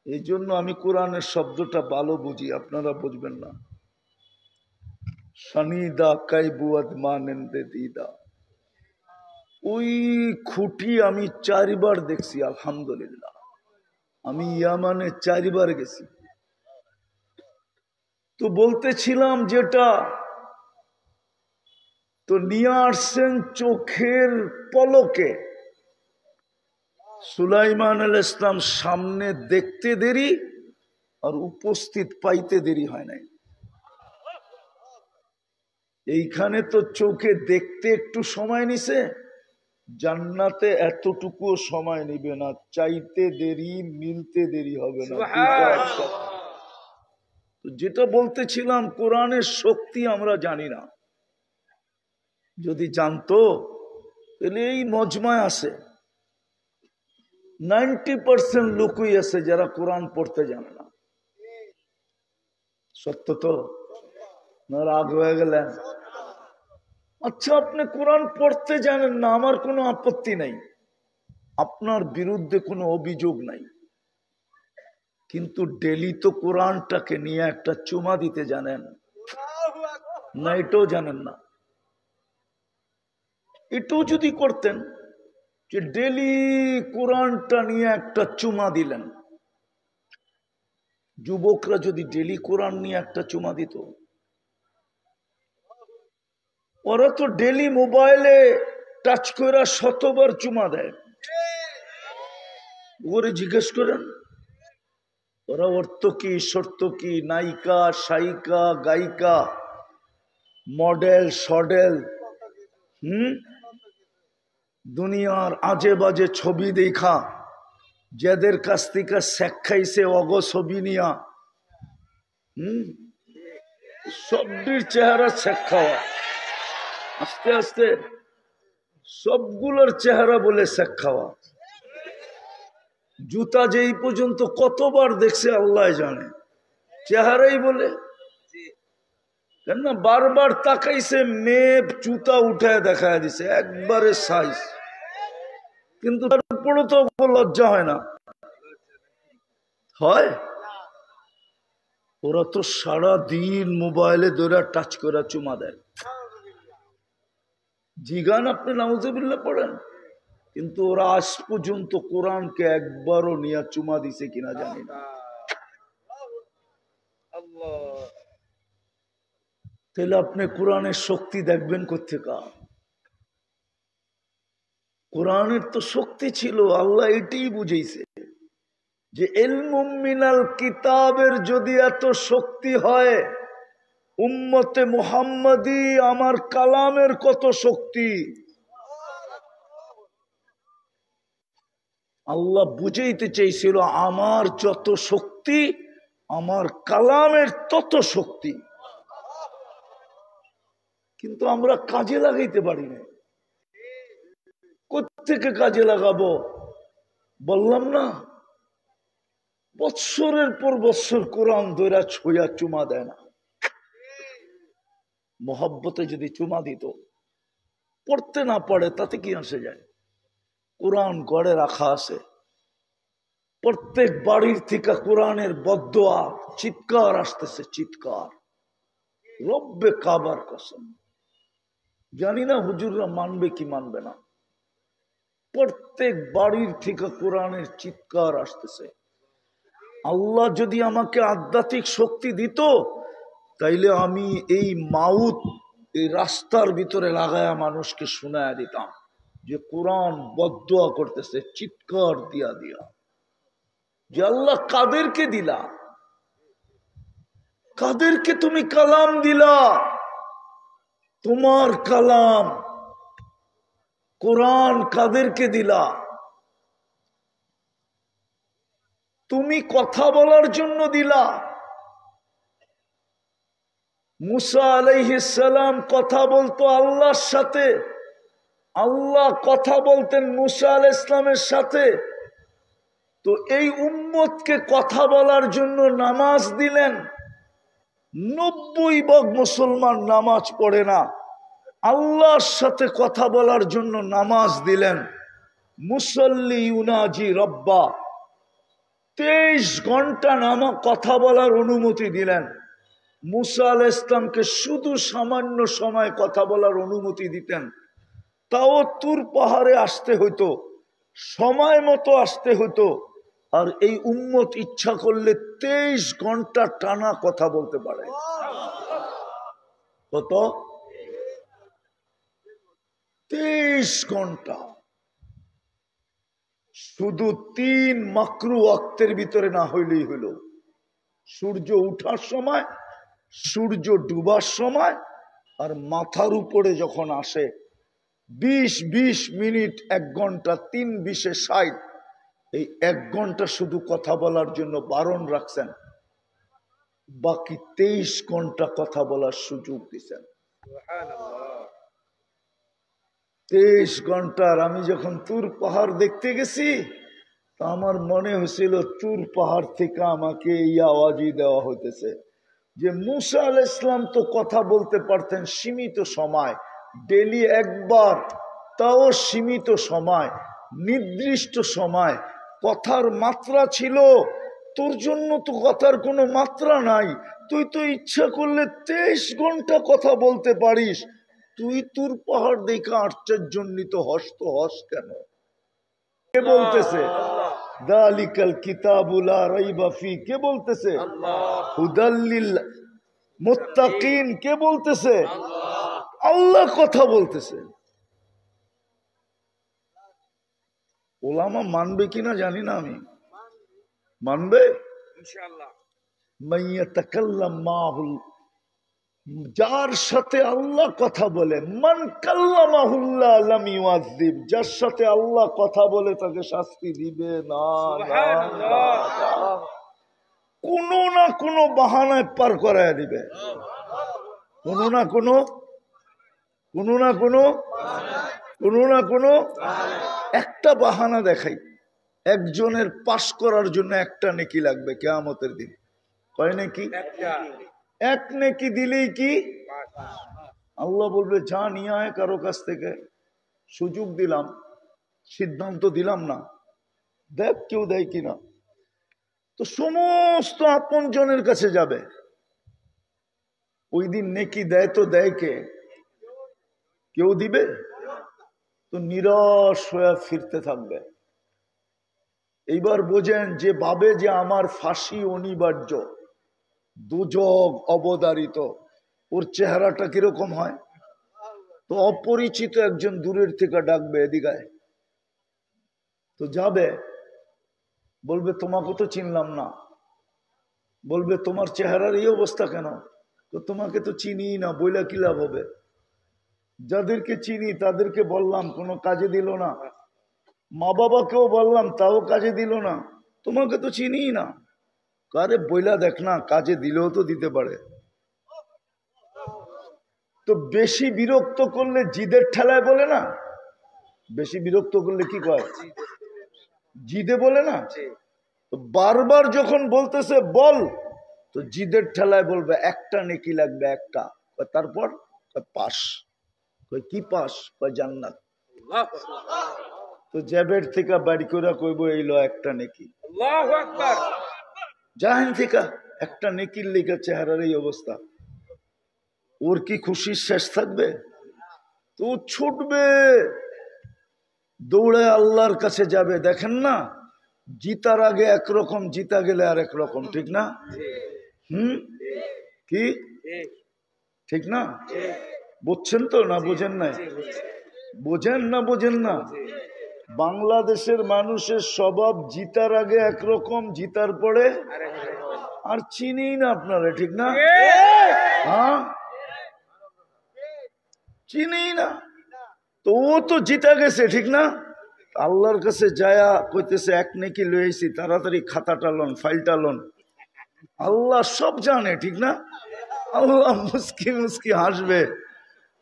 এই জন্য আমি কোরআনের শব্দটা ভালো বুঝি, আপনারা বুঝবেন না। সানিদা কাইবুয়াদ মানেন্দে দিদা, ওই খুঁটি আমি 4 বার দেখছি আলহামদুলিল্লাহ। আমি ইয়ামানে 4 বার গেছি। তো বলতেছিলাম যেটা, তো নিয়ে আসছেন চোখের পলকে। সুলাইমান আলাইহিস সালাম সামনে দেখতে দেরি আর উপস্থিত পাইতে দেরি হয় নাই। এইখানে তো চোখে দেখতে একটু সময় নিছে, জান্নাতে এতটুকু সময় নিবে না, চাইতে দেরি মিলতে দেরি হবে না। যেটা বলতেছিলাম কোরআনের শক্তি আমরা জানি না। যদি জানতো তাহলে এই মজমায় আছে 90% লোকই আছে যারা কোরআন পড়তে জানে না। সত্য তো না? রাগ হয়ে গেলেন? আচ্ছা, আপনি কোরআন পড়তে জানেন না, আমার কোনো আপত্তি নাই, আপনার বিরুদ্ধে কোনো অভিযোগ নাই, কিন্তু ডেলি তো কোরআনটাকে নিয়ে একটা চুমা দিতে জানেন না? এটাও জানেন না। এটাও যদি করতেন যে ডেলি কোরআনটা নিয়ে একটা চুমা দিলেন, যুবকরা যদি ডেলি কোরআন নিয়ে একটা চুমা দিত, ওরা তো ডেলি মোবাইলে টাচ করে 100বার চুমা দেয়। ওরে জিজ্ঞেস করেন ওরা অর্থ কি, শর্ত কি, নায়িকা, সায়িকা, গায়িকা, মডেল, সডেল, দুনিয়ার আজে বাজে ছবি দেখা, যাদের কাছ থেকে শেখাইছে অগ ছবি নিয়া, সবটির চেহারা শেখাওয়া, আস্তে আস্তে সবগুলোর চেহারা বলে শেখাওয়া। জুতা যেই পর্যন্ত কতবার দেখছে আল্লাহ জানে, চেহারাই বলে। কেন না বারবার তাকাইছে, মেপ জুতা উঠায় দেখায় দিছে একবারে সাইজ, কিন্তু তারপরে তো লজ্জা হয় না? হয়? ওরা তো সারা দিন মোবাইলে ধরে টাচ করে চুমা দেয়। জিগান আপনি নাউজুবিল্লাহ পড়েন, কিন্তু ওরা আজ পর্যন্ত কোরআনকে একবারও নিয়ে চুমা দিছে কিনা জানি না। তাহলে আপনি কোরআনের শক্তি দেখবেন কোথেকে? কোরআনের তো শক্তি ছিল, আল্লাহ এটাই বুঝাইছে যে ইলমুম মিনাল কিতাবের যদি এত শক্তি হয়, উম্মতে মুহাম্মাদি আমার কালামের কত শক্তি। আল্লাহ বুঝাইতে চাইছিল আমার যত শক্তি আমার কালামের তত শক্তি, কিন্তু আমরা কাজে লাগাইতে পারি না। কোত্থেকে কাজে লাগাবো? বললাম না, বৎসরের পর বৎসর কোরআন ধরে ছোঁয়া চুমা দেয় না। মোহাব্বতে যদি চুমা দিত, পড়তে না পারে তাতে কি আসে যায়? কোরআন গড়ে রাখা আছে, প্রত্যেক বাড়ির থেকে কোরআনের বদদোয়া চিৎকার আসতেছে, চিৎকার। রব্বে কাবার কসম, জানি না হুজুররা মানবে কি মানবে না। প্রত্যেক বাড়ির থেকে কোরআনের চিৎকার আসতেছে। আল্লাহ যদি আমাকে আধ্যাত্মিক শক্তি দিত, তাইলে আমি এই মাউত এই রাস্তার ভিতরে লাগায়া মানুষকে শোনায়া দিতাম যে কোরআন বদদোয়া করতেছে চিৎকার দিয়া দিয়া, যে আল্লাহ কাদেরকে দিলা, কাদেরকে তুমি কালাম দিলা, তোমার কালাম কোরআন কাদেরকে দিলা, তুমি কথা বলার জন্য দিলা। মুসা আলাইহিস সালাম কথা বলতো আল্লাহর সাথে, আল্লাহ কথা বলতেন মুসা আলাইহিস সালামের সাথে। তো এই উম্মতকে কথা বলার জন্য নামাজ দিলেন। 90% মুসলমান নামাজ পড়ে না, আল্লাহর সাথে কথা বলার জন্য নামাজ দিলেন। মুসল্লি ইউনাজি রব্বা, 23 ঘন্টা নামা কথা বলার অনুমতি দিলেন। মুসা আলাইহিস সালামকে শুধু সামান্য সময় কথা বলার অনুমতি দিতেন, তাও তুর পাহাড়ে আসতে হইতো, সময় মতো আসতে হইতো। আর এই উম্মত ইচ্ছা করলে 23 ঘন্টা টানা কথা বলতে পারে। কত? 23 ঘন্টা। শুধু 3 মাকরু ওয়াক্তের ভিতরে না হইলেই হইল। সূর্য উঠার সময়, সূর্য ডুবার সময়, আর মাথার উপরে যখন আসে 20 মিনিট, 1 ঘন্টা, 3 20 60, এই 1 ঘন্টা শুধু কথা বলার জন্য বারণ রাখছেন, বাকি 23 ঘন্টা কথা বলার সুযোগ দিচ্ছেন। 23 ঘন্টার আমি যখন তুর পাহাড় দেখতে গেছি, তা আমার মনে হয়েছিল তুর পাহাড় থেকে আমাকে এই আওয়াজই দেওয়া হইতেছে যে মুসা আলাইহিস সালাম তো কথা বলতে পারতেন সীমিত সময়, ডেলি একবার, তাও সীমিত সময়, নির্দিষ্ট সময়। কথার মাত্রা ছিল, তোর জন্য তো কথার কোনো মাত্রা নাই। তুই তো ইচ্ছা করলে 23 ঘন্টা কথা বলতে পারিস। তুই তোর পাহাড় দেখে আশ্চর্যান্বিত হস, তো হস কেন? কে বলতেছে? দালিকাল কিতাবুল লা রাইবা ফি, কে বলতেছে? হুদাল লিল মুত্তাকিন, কে বলতেছে? আল্লাহ কথা বলতেছে। ওলামা মানবে কিনা জানি না, আমি মানবে ইনশাআল্লাহ। মাইয়া তাকাল্লাম মাহুল, যার সাথে আল্লাহ কথা বলে, মান কাল্লামাহুল্লাহ লাম ইউআযিব, যার সাথে আল্লাহ কথা বলে তাকে শাস্তি দিবে না। কোনো না কোনো বাহানায় পার করায় দিবে, কোনো না কোনো একটা বাহানা দেখাই। একজনের পাশ করার জন্য একটা নেকি লাগবে কিয়ামতের দিন। কয় নেকি? এক নেকি দিলেই কি আল্লাহ বলবে যা নিয়ে আয় কারো কাছ থেকে, সুযোগ দিলাম, সিদ্ধান্ত দিলাম না, দেখ কেউ দেয় কিনা। তো সমস্ত আপন জনের কাছে যাবে। ওই দিন নেকি দেয় তো দেয় কে? কেউ দিবে? তো নিরাশ হয়ে ফিরতে থাকবে। এইবার বোঝেন যে ভাবে যে আমার ফাঁসি অনিবার্য, দুজক অবধারিত, ওর চেহারাটা কিরকম হয়? তো অপরিচিত একজন দূরের থেকে ডাকবে, এদিকায়। তো যাবে, বলবে তোমাকে তো চিনলাম না। বলবে তোমার চেহারার এই অবস্থা কেন? তো তোমাকে তো চিনি না, বইলা কি লাভ হবে? যাদেরকে চিনি তাদেরকে বললাম, কোনো কাজে দিল না। মা বাবাকেও বললাম, তাও কাজে দিল না। তোমাকে তো চিনি না। কারে বইলা দেখ না, কাজে দিলেও তো দিতে পারে। তো বেশি বিরক্ত করলে জিদের ঠেলায় বলে না? বেশি বিরক্ত করলে কি কয়? জিদে বলে না? তো বারবার যখন বলতেছে বল, তো জিদের ঠেলায় বলবে একটা নেকি লাগবে, একটা। তারপর পাস। কি পাস? জান্নাত। তো জ্যাবের থেকে বাড়ি করে কইব এইলো একটা নেকি। আল্লাহু আকবার। জাহেন থেকে একটা নেকির লেগে চেহারার এই অবস্থা, ওর কি খুশির শেষ থাকবে? তো ছুটবে, দৌড়ে আল্লাহর কাছে যাবে। দেখেন না, জিতার আগে একরকম, জিতা গেলে আর একরকম, ঠিক না? কি ঠিক না? বুঝছেন তো না বুঝেন না? বোঝেন না বোঝেন না? বাংলাদেশের মানুষের স্বভাব জিতার আগে একরকম, জিতার পরে আর চিনি না আপনারা, ঠিক না? হ্যাঁ, চিনি না। তো ও তো জিতা গেছে, ঠিক না? আল্লাহর কাছে যায়া কইতেছে এক নেকি লইছি, তাড়াতাড়ি খাতাটা লন, ফাইলটা লন। আল্লাহ সব জানে, ঠিক না? আল্লাহ মুস্কি মুস্কি হাসবে,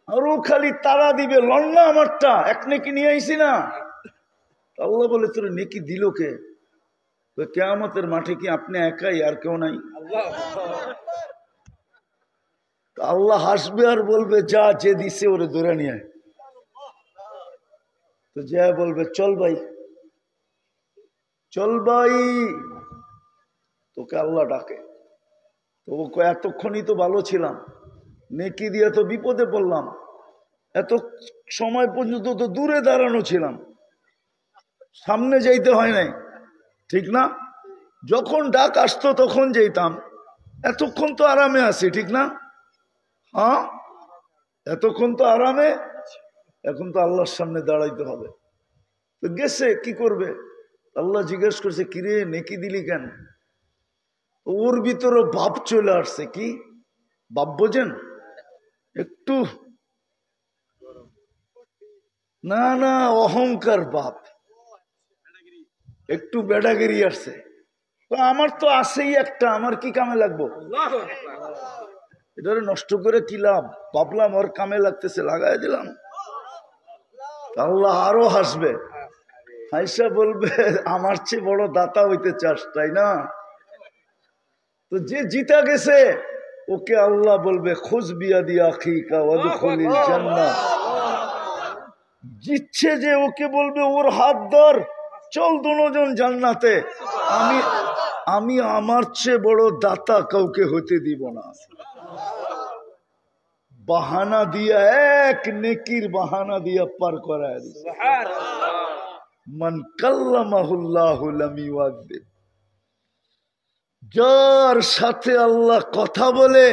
আর ও খালি তারা দিবে, লন না আমারটা, এক নেকি নিয়ে আইছি না। আল্লাহ বলে তোর নেকি দিল কে? কিয়ামতের মাঠে কি আপনি একাই, আর কেউ নাই? আল্লাহ হাসবে আর বলবে যা, যে দিছে ওরে ধরে নিয়ে। তো যা বলবে চল ভাই, চল ভাই। তোকে আল্লাহ ডাকে। তো এতক্ষণই তো ভালো ছিলাম, নেকি দিয়ে তো বিপদে পড়লাম, এত সময় পর্যন্ত তো দূরে দাঁড়ানো ছিলাম, সামনে যাইতে হয় নাই, ঠিক না? যখন ডাক আসতো তখন যেতাম, এতক্ষণ তো আরামে আছি, ঠিক না? হ্যাঁ, এতক্ষণ তো আরামে, এখন তো আল্লাহর সামনে দাঁড়াইতে হবে। তো গেছে, কি করবে? আল্লাহ জিজ্ঞেস করছে, কিরে নেকি দিলি কেন? ওর ভিতরে ভাব চলে আসছে। কি ভাব বোঝেন? একটু না না, অহংকার ভাব, একটু বেড়াগিরি আসছে। তো আমার তো আছেই একটা, আমার কি কামে লাগবো? এটারে নষ্ট করে কি লাভ? ভাবলাম ওর কামে লাগতেছে, লাগাই দিলাম। আল্লাহ আরো হাসবে, হাইসা বলবে আমার চেয়ে বড় দাতা হইতে চাস, তাই না? তো যে জিতা গেছে ওকে আল্লাহ বলবে খুজ বিয়াদি আখিকা ওয়াদখুলিল জান্নাহ। জিতছে যে ওকে বলবে ওর হাত ধর, চল দুজন জান্নাতে। আমি আমি আমার চেয়ে বড় দাতা কাউকে হতে দিব না। বাহানা দিয়া, এক নেকির বাহানা দিয়া পার করায় দিছে। মান কাল্লামাহুল্লাহু লাম ইউআযিব। যার সাথে আল্লাহ কথা বলে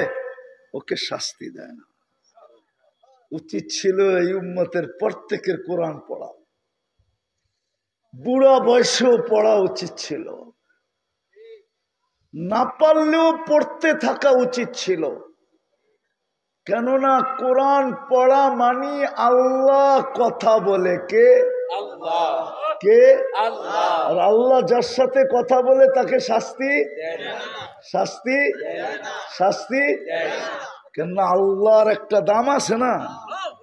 ওকে শাস্তি দেয় না। উচিত ছিল এই উম্মতের প্রত্যেকের কোরআন পড়া, বুড়া বয়সেও পড়া উচিত ছিল, না পারলেও পড়তে থাকা উচিত ছিল। কেননা কোরআন পড়া মানি আল্লাহ কথা বলে। কে? আল্লাহ। কে? আল্লাহ। আর আল্লাহ যার সাথে কথা বলে তাকে শাস্তি শাস্তি শাস্তি। কেননা আল্লাহর একটা দাম আছে না?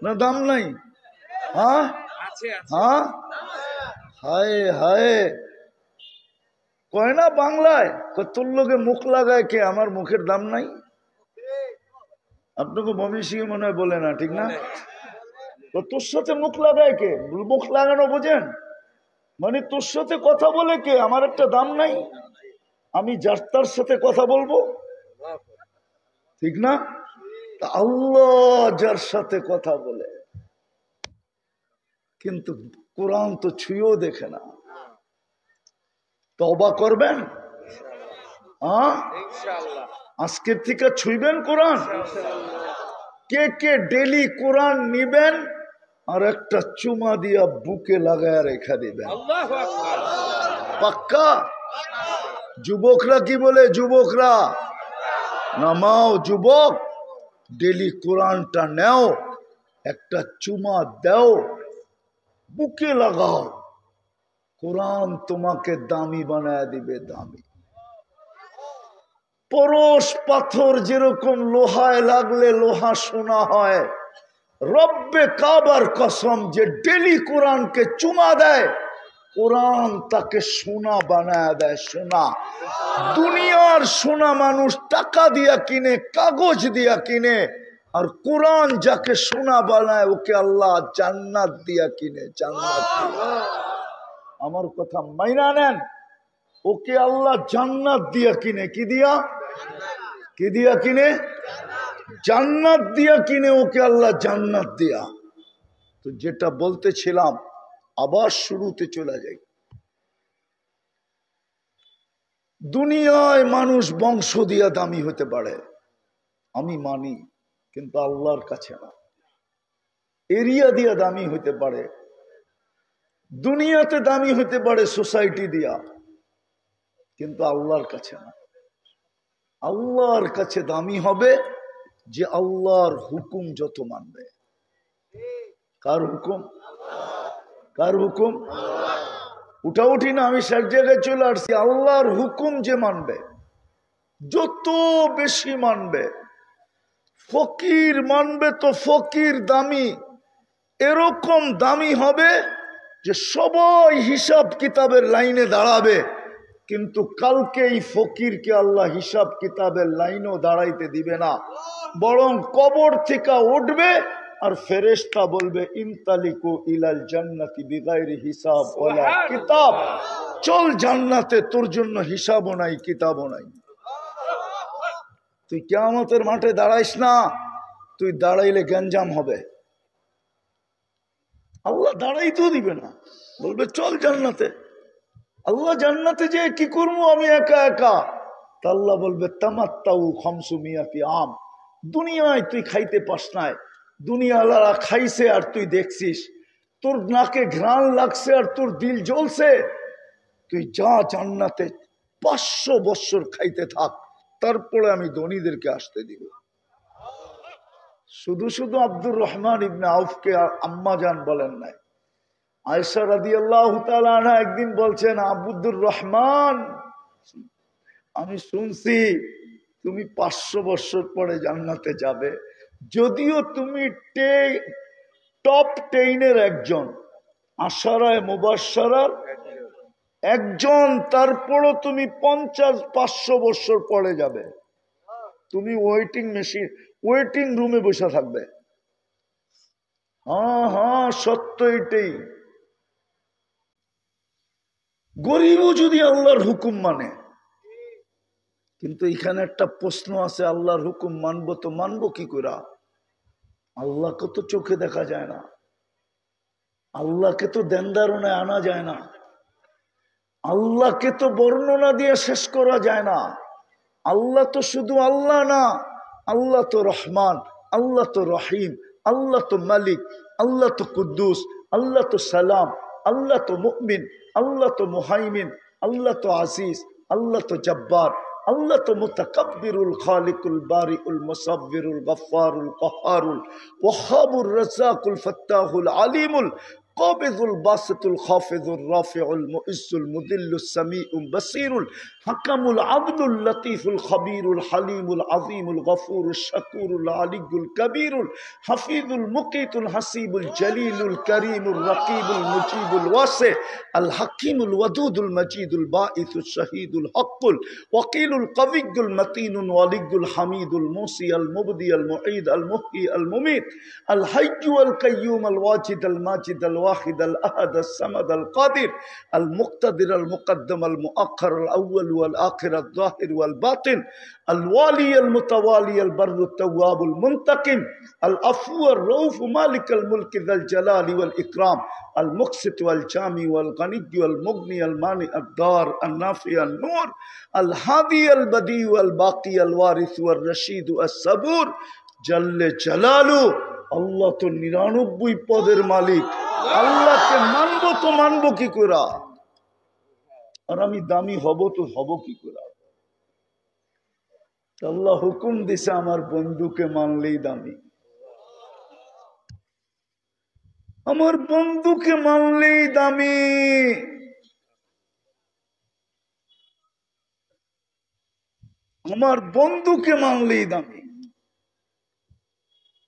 না দাম নাই? হ্যাঁ হ্যাঁ, হায় হায় কয় না বাংলায়, তোর লোকে মুখ লাগায় কে? আমার মুখের দাম নাই? আপনাকে ময়মনসিংহে মনে হয় বলে না, ঠিক না? তো তোর সাথে মুখ লাগায় কে? মুখ লাগানো বোঝেন মানে তোর সাথে কথা বলে কে? আমার একটা দাম নাই? আমি যার তার সাথে কথা বলবো, ঠিক না? আল্লাহ যার সাথে কথা বলে, কিন্তু কোরআন তো ছুঁয়েও দেখে না। তওবা করবেন? আজকের থেকে ছুঁইবেন কোরআন? কে কে ডেলি কোরআন নিবেন আর একটা চুমা দিয়া বুকে লাগায় রেখা দিবেন? পাক্কা? যুবকরা কি বলে? যুবকরা নামাও, যুবক ডেলি কোরআনটা নেও, একটা চুমা দাও, বুকে লাগাও, কোরআন তোমাকে দামি বানায় দিবে। দামি পরশ পাথর যেরকম লোহায় লাগলে লোহা সোনা হয়, রব্বে কাবার কসম যে ডেলি কোরআনকে চুমা দেয়, কোরআন তাকে সোনা বানায় দেয়। সোনা, দুনিয়ার সোনা মানুষ টাকা দিয়া কিনে, কাগজ দিয়া কিনে, আর কোরআন যাকে সোনা বানায় ওকে আল্লাহ জান্নাত দিয়া কিনে। জান্নাত। আমার কথা মাইনা নেন, ওকে আল্লাহ জান্নাত দিয়া কিনে। কি দিয়া? কি দিয়া কিনে? জান্নাত দিয়া কিনে ওকে আল্লাহ জান্নাত দিয়া। তো যেটা বলতেছিলাম, আবার শুরুতে চলে যাই। দুনিয়ায় মানুষ বংশ দিয়া দামি হতে পারে, আমি মানি, কিন্তু আল্লাহর কাছে না। এরিয়া দিয়া দামি হতে পারে, দুনিয়াতে দামি হতে পারে সোসাইটি দিয়া, কিন্তু আল্লাহর কাছে না। আল্লাহর কাছে দামি হবে যে আল্লাহর হুকুম যত মানবে। কার হুকুম? কার হুকুম? উঠাউঠি না, আমি সব জায়গায় চলে আসছি। আল্লাহর হুকুম যে মানবে, যত বেশি মানবে। ফকির মানবে তো ফকির দামি, এরকম দামি হবে যে সবাই হিসাব কিতাবের লাইনে দাঁড়াবে, কিন্তু কালকে এই ফকিরকে আল্লাহ হিসাব কিতাবের লাইনও দাঁড়াইতে দিবে না, বরং কবর থেকে উঠবে আর ফেরেশতা বলবে ইনতালিকু ইলাল জান্নাতি বিগাইরি হিসাব ওয়ালা কিতাব, চল জান্নাতে, তোর জন্য হিসাবও নাই কিতাবও নাই। তুই কিয়ামতের মাঠে দাঁড়াইস না, তুই দাঁড়াইলে গ্যাঞ্জাম হবে। আল্লাহ দাঁড়াইতেও দিবে না, বলবে চল জান্নাতে। আল্লাহ জান্নাতে যে কি করবো আমি একা একা? তা আল্লাহ বলবে তামাত্তাউ খামসু মিয়াতি আম, দুনিয়ায় তুই খাইতে পাস নাই, দুনিয়াওয়ালা খাইছে আর তুই দেখছিস, তোর নাকে ঘ্রাণ লাগছে আর তোর দিল জ্বলছে, তুই যা জান্নাতে 500 বৎসর খাইতে থাক, তারপরে আমি ধনীদেরকে আসতে দিব। শুধু শুধু আব্দুর রহমান ইবনে আউফকে আম্মা জান বলেন নাই, আয়েশা রাদিয়াল্লাহু তাআলা আনহা একদিন বলছেন, আব্দুর রহমান, আমি শুনছি তুমি 500 বছর পরে জান্নাতে যাবে, যদিও তুমি টপ 10-এর একজন, আশারায়ে মুবাশশারার একজন, তারপরও তুমি 500 বছর পরে যাবে। তুমি ওয়েটিং রুমে বসে থাকবে। হ্যাঁ হ্যাঁ, সত্য এটাই। গরিবও যদি আল্লাহর হুকুম মানে, কিন্তু এখানে একটা প্রশ্ন আছে, আল্লাহর হুকুম মানবো তো মানবো কি করে? আল্লাহকে তো চোখে দেখা যায় না, আল্লাহকে তো দেনদারণায় আনা যায় না, আল্লাহকে তো বর্ণনা দিয়ে শেষ করা যায় না। আল্লাহ তো শুধু আল্লাহ না, আল্লাহ তো রহমান, আল্লাহ তো রহিম, আল্লাহ তো মালিক, আল্লাহ তো কুদ্দুস, আল্লাহ তো সালাম, আল্লাহ তো মুমিন, আল্লাহ তো মুহাইমিন, আল্লাহ তো আজিজ, আল্লাহ তো জব্বার, আল্লাহ তো মুতাকাব্বিরুল খালিকুল বারিউল মুসাব্বিরুল গফফারুল কহারুল ওয়াহাবুর রাজ্জাকুল ফাত্তাহুল আলিমুল قابض الباسط الخافض الرافع المؤز المذل السميع البصير الحكم العدل اللطيف الخبير الحليم العظيم الغفور الشكور العلي الكبير الحفيظ المقيت الحسيب الجليل الكريم الرقيب المجيب الواسع الحكيم الودود المجيد الباعث الشهيد الحق الوكيل القوي المتين الولي الحميد الموصي المبدي المعيد المحيي المميت الحي القيوم الواجد الماجد الواحد الواحد الأحد الصمد القادر المقتدر المقدم المؤخر الأول والآخر الظاهر والباطن الوالي المتوالي البر التواب المنتقم العفو الرؤوف مالك الملك ذا الجلال والإكرام المقسط والجامع والغني والمغني المانع الدار النافع النور الهادي البديع والباقي الوارث والرشيد الصبور জল্লে জালালু। আল্লাহ তো 99 পদের মালিক, আল্লাহকে মানবো তো মানবো কি করে? আর আমি দামি হব তো হব কি করে? আল্লাহ হুকুম দিছে আমার বন্ধুকে মানলেই দামি, আমার বন্ধুকে মানলেই দামি। আমার বন্ধুকে মানলেই দামি।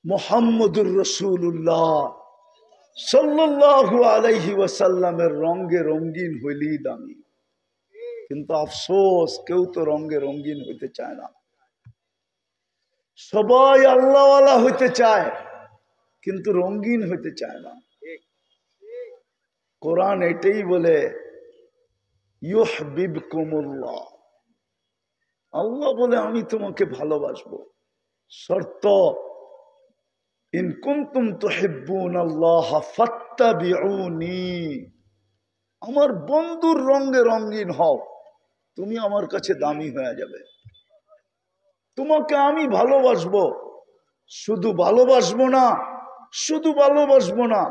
মুহাম্মদুর রাসূলুল্লাহ সাল্লাল্লাহু আলাইহি ওয়াসাল্লামের রঙে রঙিন হইলেই দামি। কিন্তু আফসোস, কেউ তো রঙে রঙিন হইতে চায় না। সবাই আল্লাহওয়ালা হইতে চায় কিন্তু রঙিন হইতে চায় না। কোরআন এটাই বলে, ইউহিব্বুকুমুল্লাহ, আল্লাহ বলে আমি তোমাকে ভালোবাসবো। শর্ত, ইন কুনতুম তুহিব্বুনাল্লাহ ফাত্তাবিউনি, আমার বন্ধুর রঙে রঙিন হও, তুমি আমার কাছে দামি হয়ে যাবে। তোমাকে আমি ভালোবাসবো, শুধু ভালোবাসবো না, শুধু ভালোবাসবো না,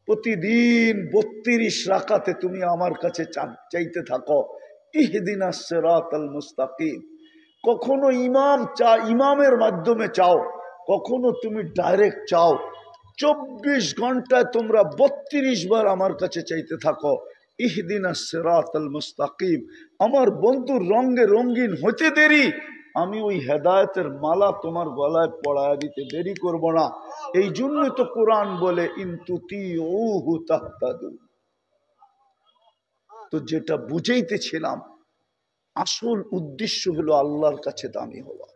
প্রতিদিন 32 রাকাতে তুমি আমার কাছে চাইতে থাকো, ইহদিনাস সিরাতাল মুস্তাকিম। কখনো ইমামের মাধ্যমে চাও, কখনো তুমি ডাইরেক্ট চাও। 24 ঘন্টায় তোমরা 32 বার আমার কাছে চাইতে থাকো, ইহদিনাস সিরাতাল মুস্তাকিম। আমার বন্ধুর রঙে রঙিন হতে দেরি, আমি ওই হেদায়েতের মালা তোমার গলায় পড়ায় দিতে দেরি করব না। এই জন্যই তো কোরআন বলে ইনতুতিউহু তাহতাদু। তো যেটা বুঝাইতেছিলাম, আসল উদ্দেশ্য হলো আল্লাহর কাছে দামি হওয়া।